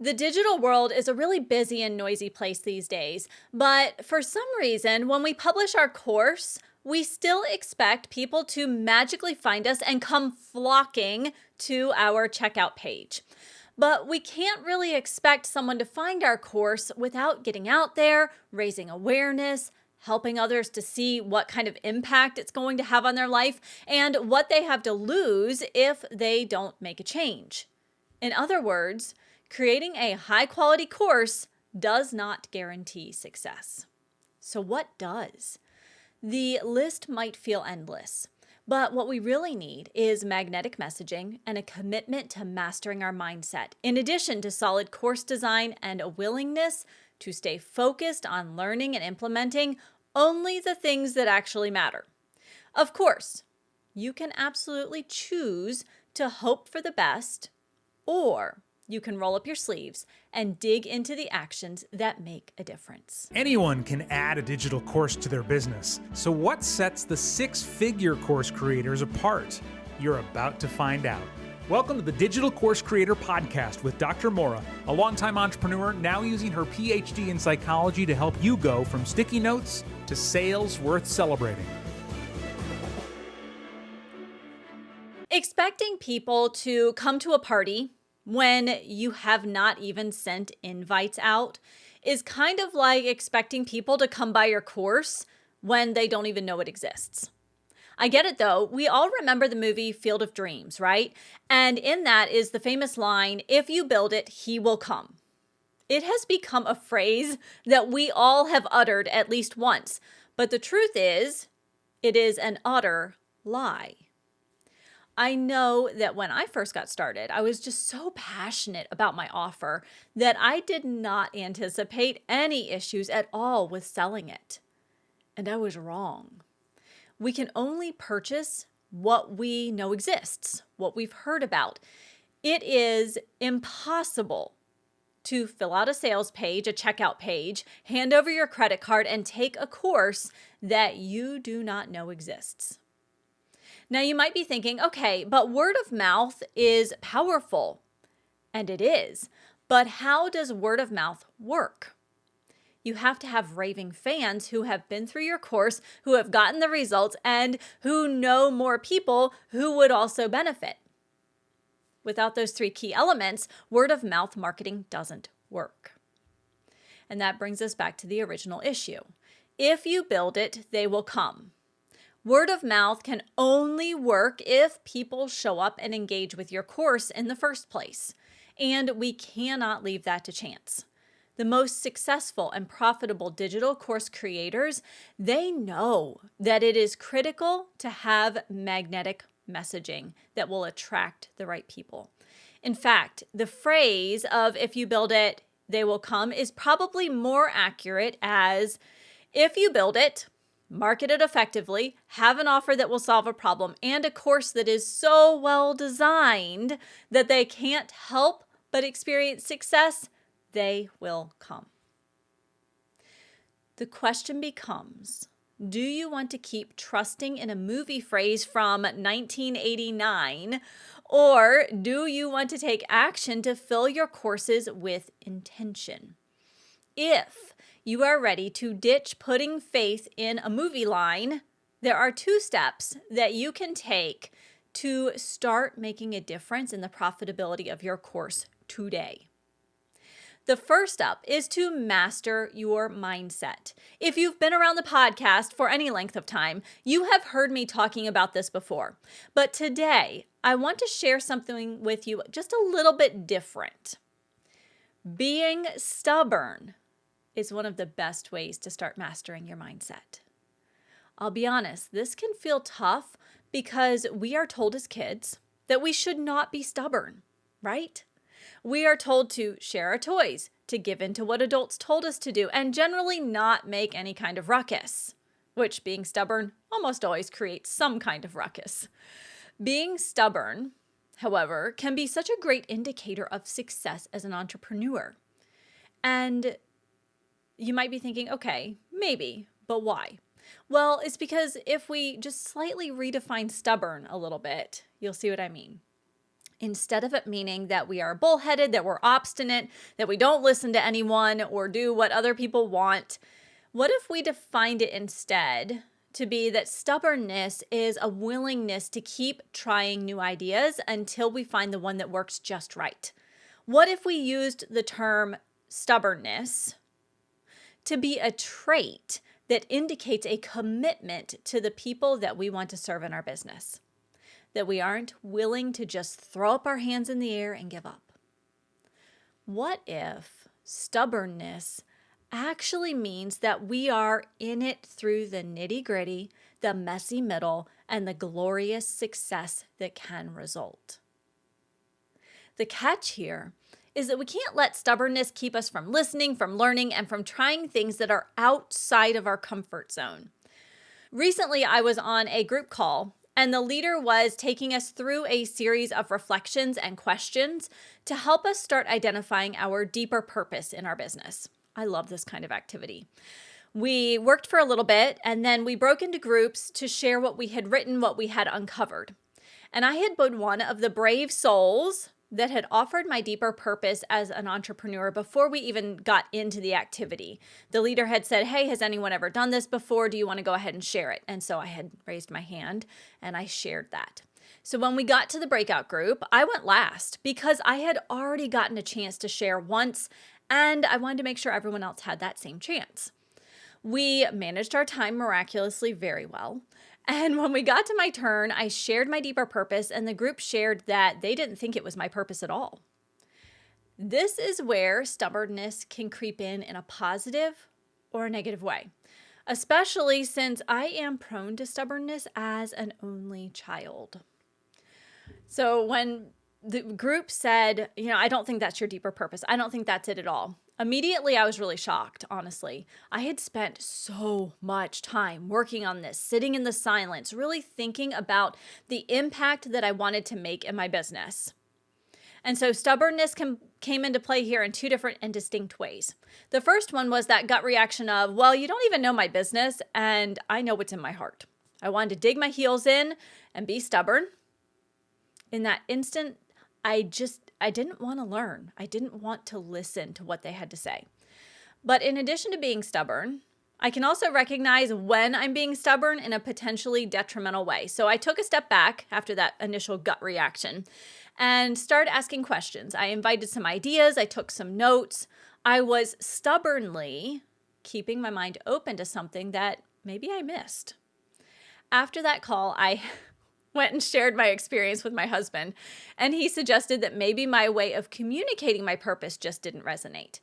The digital world is a really busy and noisy place these days, but for some reason, when we publish our course, we still expect people to magically find us and come flocking to our checkout page. But we can't really expect someone to find our course without getting out there, raising awareness, helping others to see what kind of impact it's going to have on their life, and what they have to lose if they don't make a change. In other words, creating a high-quality course does not guarantee success. So what does? The list might feel endless, but what we really need is magnetic messaging and a commitment to mastering our mindset, in addition to solid course design and a willingness to stay focused on learning and implementing only the things that actually matter. Of course, you can absolutely choose to hope for the best, or you can roll up your sleeves and dig into the actions that make a difference. Anyone can add a digital course to their business. So what sets the six-figure course creators apart? You're about to find out. Welcome to the Digital Course Creator Podcast with Dr. Maura, a longtime entrepreneur now using her PhD in psychology to help you go from sticky notes to sales worth celebrating. Expecting people to come to a party when you have not even sent invites out is kind of like expecting people to come buy your course when they don't even know it exists. I get it though. We all remember the movie Field of Dreams, right? And in that is the famous line, "If you build it, he will come." It has become a phrase that we all have uttered at least once, but the truth is, it is an utter lie. I know that when I first got started, I was just so passionate about my offer that I did not anticipate any issues at all with selling it. And I was wrong. We can only purchase what we know exists, what we've heard about. It is impossible to fill out a sales page, a checkout page, hand over your credit card, and take a course that you do not know exists. Now you might be thinking, okay, but word of mouth is powerful. And it is. But how does word of mouth work? You have to have raving fans who have been through your course, who have gotten the results, and who know more people who would also benefit. Without those three key elements, word of mouth marketing doesn't work. And that brings us back to the original issue. If you build it, they will come. Word of mouth can only work if people show up and engage with your course in the first place. And we cannot leave that to chance. The most successful and profitable digital course creators, they know that it is critical to have magnetic messaging that will attract the right people. In fact, the phrase of "if you build it, they will come" is probably more accurate as "if you build it, market it effectively, have an offer that will solve a problem, and a course that is so well designed that they can't help but experience success, they will come." The question becomes, do you want to keep trusting in a movie phrase from 1989, or do you want to take action to fill your courses with intention? If you are ready to ditch putting faith in a movie line, there are 2 steps that you can take to start making a difference in the profitability of your course today. The first step is to master your mindset. If you've been around the podcast for any length of time, you have heard me talking about this before. But today, I want to share something with you just a little bit different. Being stubborn is one of the best ways to start mastering your mindset. I'll be honest, this can feel tough because we are told as kids that we should not be stubborn, right? We are told to share our toys, to give in to what adults told us to do, and generally not make any kind of ruckus, which, being stubborn, almost always creates some kind of ruckus. Being stubborn, however, can be such a great indicator of success as an entrepreneur. And you might be thinking, okay, maybe, but why? Well, it's because if we just slightly redefine stubborn a little bit, you'll see what I mean. instead of it meaning that we are bullheaded, that we're obstinate, that we don't listen to anyone or do what other people want, what if we defined it instead to be that stubbornness is a willingness to keep trying new ideas until we find the one that works just right? What if we used the term stubbornness to be a trait that indicates a commitment to the people that we want to serve in our business? That we aren't willing to just throw up our hands in the air and give up? What if stubbornness actually means that we are in it through the nitty-gritty, the messy middle, and the glorious success that can result? The catch here is that we can't let stubbornness keep us from listening, from learning, and from trying things that are outside of our comfort zone. Recently, I was on a group call, and the leader was taking us through a series of reflections and questions to help us start identifying our deeper purpose in our business. I love this kind of activity. We worked for a little bit, and then we broke into groups to share what we had written, what we had uncovered. And I had been one of the brave souls that had offered my deeper purpose as an entrepreneur before we even got into the activity. The leader had said, "Hey, has anyone ever done this before? Do you want to go ahead and share it?" And so I had raised my hand and I shared that. So when we got to the breakout group, I went last because I had already gotten a chance to share once, and I wanted to make sure everyone else had that same chance. We managed our time miraculously very well. And when we got to my turn, I shared my deeper purpose, and the group shared that they didn't think it was my purpose at all. This is where stubbornness can creep in a positive or a negative way, especially since I am prone to stubbornness as an only child. So when the group said, I don't think that's your deeper purpose, I don't think that's it at all, immediately I was really shocked, honestly. I had spent so much time working on this, sitting in the silence, really thinking about the impact that I wanted to make in my business. And so stubbornness came into play here in two different and distinct ways. The first one was that gut reaction of, well, you don't even know my business, and I know what's in my heart. I wanted to dig my heels in and be stubborn. In that instant, I didn't want to learn. I didn't want to listen to what they had to say. But in addition to being stubborn, I can also recognize when I'm being stubborn in a potentially detrimental way. So I took a step back after that initial gut reaction and started asking questions. I invited some ideas. I took some notes. I was stubbornly keeping my mind open to something that maybe I missed. After that call, I went and shared my experience with my husband, and he suggested that maybe my way of communicating my purpose just didn't resonate.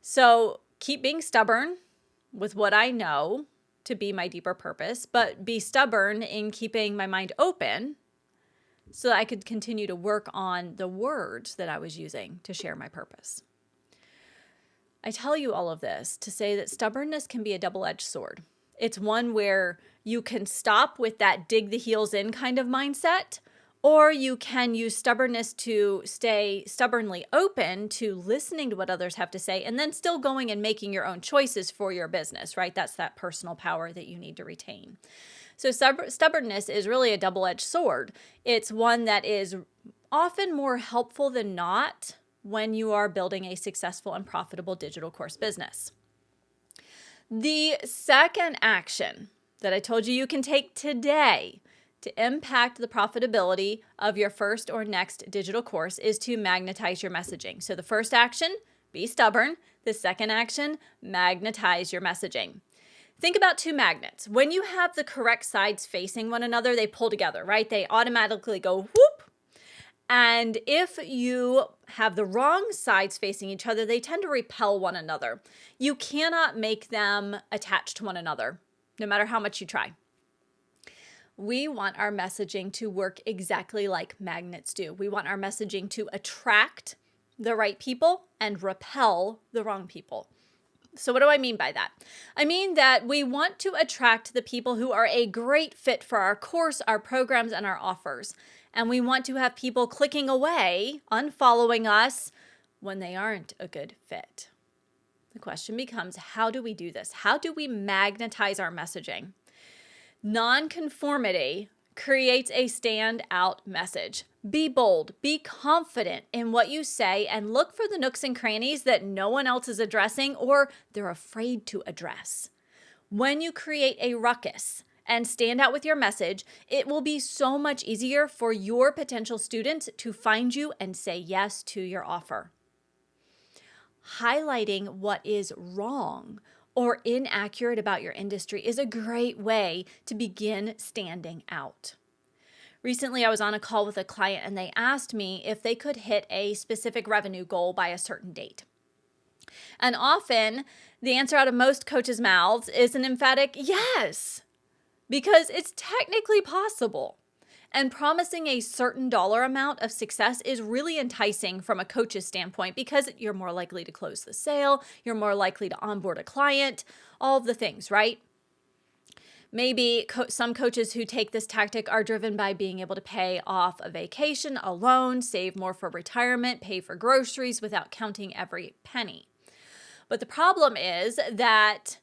So keep being stubborn with what I know to be my deeper purpose, but be stubborn in keeping my mind open so that I could continue to work on the words that I was using to share my purpose. I tell you all of this to say that stubbornness can be a double-edged sword. It's one where you can stop with that dig the heels in kind of mindset, or you can use stubbornness to stay stubbornly open to listening to what others have to say and then still going and making your own choices for your business, right? That's that personal power that you need to retain. So stubbornness is really a double-edged sword. It's one that is often more helpful than not when you are building a successful and profitable digital course business. The second action that I told you can take today to impact the profitability of your first or next digital course is to magnetize your messaging. So the first action, be stubborn. The second action, magnetize your messaging. Think about two magnets. When you have the correct sides facing one another, they pull together, right? They automatically go whoop. And if you have the wrong sides facing each other, they tend to repel one another. You cannot make them attach to one another, no matter how much you try. We want our messaging to work exactly like magnets do. We want our messaging to attract the right people and repel the wrong people. So what do I mean by that? I mean that we want to attract the people who are a great fit for our course, our programs, and our offers. And we want to have people clicking away, unfollowing us when they aren't a good fit. The question becomes, how do we do this? How do we magnetize our messaging? Nonconformity creates a standout message. Be bold, be confident in what you say, and look for the nooks and crannies that no one else is addressing or they're afraid to address. When you create a ruckus and stand out with your message, it will be so much easier for your potential students to find you and say yes to your offer. Highlighting what is wrong or inaccurate about your industry is a great way to begin standing out. Recently, I was on a call with a client and they asked me if they could hit a specific revenue goal by a certain date. And often, the answer out of most coaches' mouths is an emphatic yes, because it's technically possible. And promising a certain dollar amount of success is really enticing from a coach's standpoint because you're more likely to close the sale, you're more likely to onboard a client, all of the things, right? Maybe some coaches who take this tactic are driven by being able to pay off a vacation, a loan, save more for retirement, pay for groceries without counting every penny. But the problem is that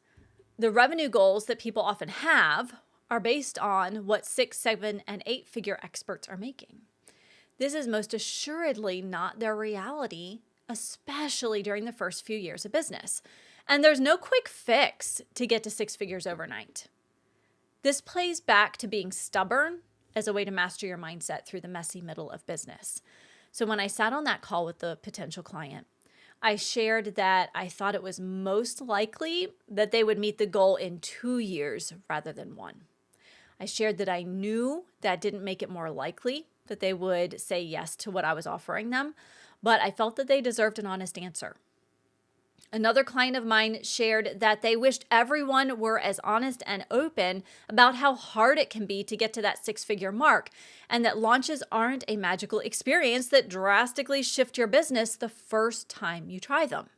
the revenue goals that people often have are based on what 6, 7, and 8-figure experts are making. This is most assuredly not their reality, especially during the first few years of business. And there's no quick fix to get to 6 figures overnight. This plays back to being stubborn as a way to master your mindset through the messy middle of business. So when I sat on that call with the potential client, I shared that I thought it was most likely that they would meet the goal in 2 years rather than 1. I shared that I knew that didn't make it more likely that they would say yes to what I was offering them, but I felt that they deserved an honest answer. Another client of mine shared that they wished everyone were as honest and open about how hard it can be to get to that 6-figure mark, and that launches aren't a magical experience that drastically shift your business the first time you try them.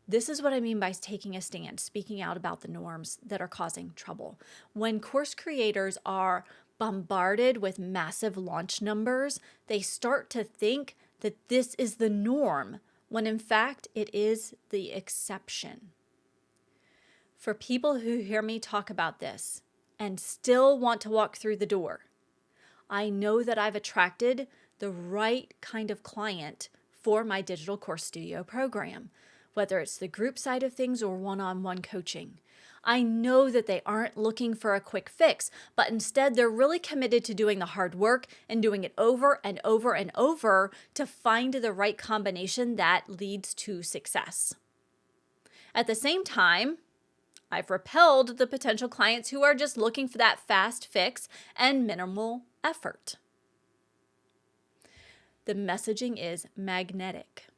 This is what I mean by taking a stand, speaking out about the norms that are causing trouble. When course creators are bombarded with massive launch numbers, they start to think that this is the norm, when in fact it is the exception. For people who hear me talk about this and still want to walk through the door, I know that I've attracted the right kind of client for my digital course studio program, whether it's the group side of things or one-on-one coaching. I know that they aren't looking for a quick fix, but instead they're really committed to doing the hard work and doing it over and over and over to find the right combination that leads to success. At the same time, I've repelled the potential clients who are just looking for that fast fix and minimal effort. The messaging is magnetic.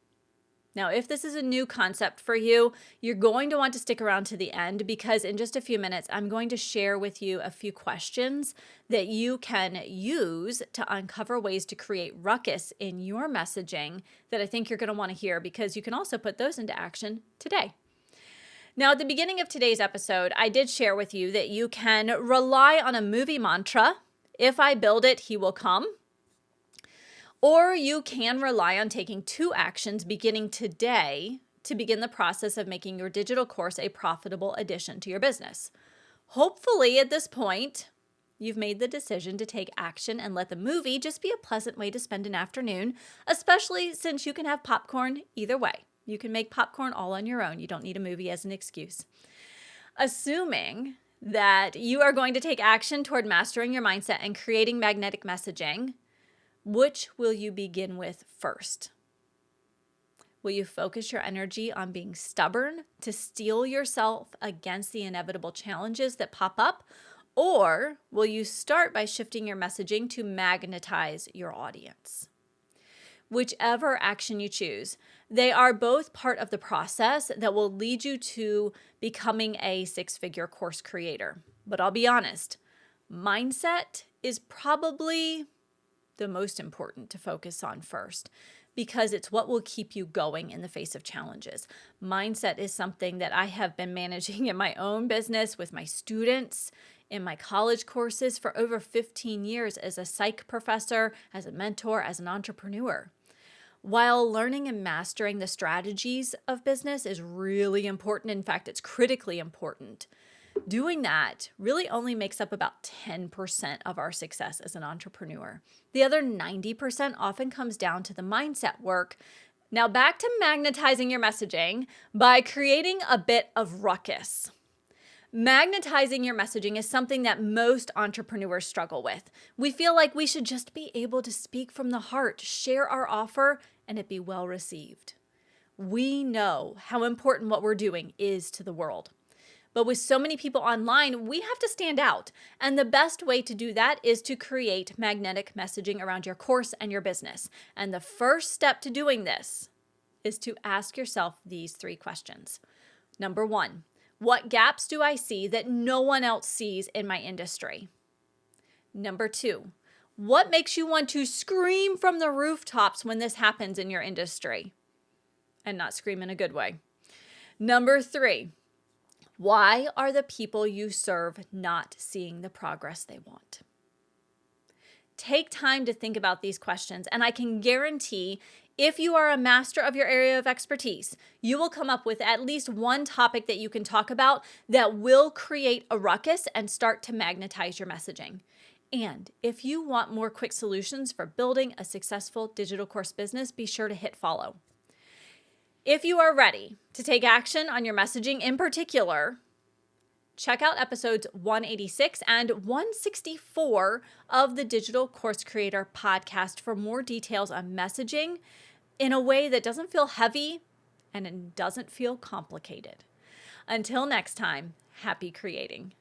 Now, if this is a new concept for you, you're going to want to stick around to the end because in just a few minutes, I'm going to share with you a few questions that you can use to uncover ways to create ruckus in your messaging that I think you're going to want to hear, because you can also put those into action today. Now, at the beginning of today's episode, I did share with you that you can rely on a movie mantra. If I build it, he will come. Or you can rely on taking 2 actions beginning today to begin the process of making your digital course a profitable addition to your business. Hopefully, at this point, you've made the decision to take action and let the movie just be a pleasant way to spend an afternoon, especially since you can have popcorn either way. You can make popcorn all on your own. You don't need a movie as an excuse. Assuming that you are going to take action toward mastering your mindset and creating magnetic messaging, which will you begin with first? Will you focus your energy on being stubborn to steel yourself against the inevitable challenges that pop up? Or will you start by shifting your messaging to magnetize your audience? Whichever action you choose, they are both part of the process that will lead you to becoming a 6-figure course creator. But I'll be honest, mindset is probably the most important to focus on first, because it's what will keep you going in the face of challenges. Mindset is something that I have been managing in my own business with my students, in my college courses for over 15 years as a psych professor, as a mentor, as an entrepreneur. While learning and mastering the strategies of business is really important, in fact, it's critically important, Doing that really only makes up about 10% of our success as an entrepreneur. The other 90% often comes down to the mindset work. Now back to magnetizing your messaging by creating a bit of ruckus. Magnetizing your messaging is something that most entrepreneurs struggle with. We feel like we should just be able to speak from the heart, share our offer, and it be well received. We know how important what we're doing is to the world. But with so many people online, we have to stand out. And the best way to do that is to create magnetic messaging around your course and your business. And the first step to doing this is to ask yourself these 3 questions. Number 1, what gaps do I see that no one else sees in my industry? Number 2, what makes you want to scream from the rooftops when this happens in your industry? And not scream in a good way. Number 3, why are the people you serve not seeing the progress they want? Take time to think about these questions, and I can guarantee if you are a master of your area of expertise, you will come up with at least one topic that you can talk about that will create a ruckus and start to magnetize your messaging. And if you want more quick solutions for building a successful digital course business, be sure to hit follow. If you are ready to take action on your messaging in particular, check out episodes 186 and 164 of the Digital Course Creator podcast for more details on messaging in a way that doesn't feel heavy and it doesn't feel complicated. Until next time, happy creating.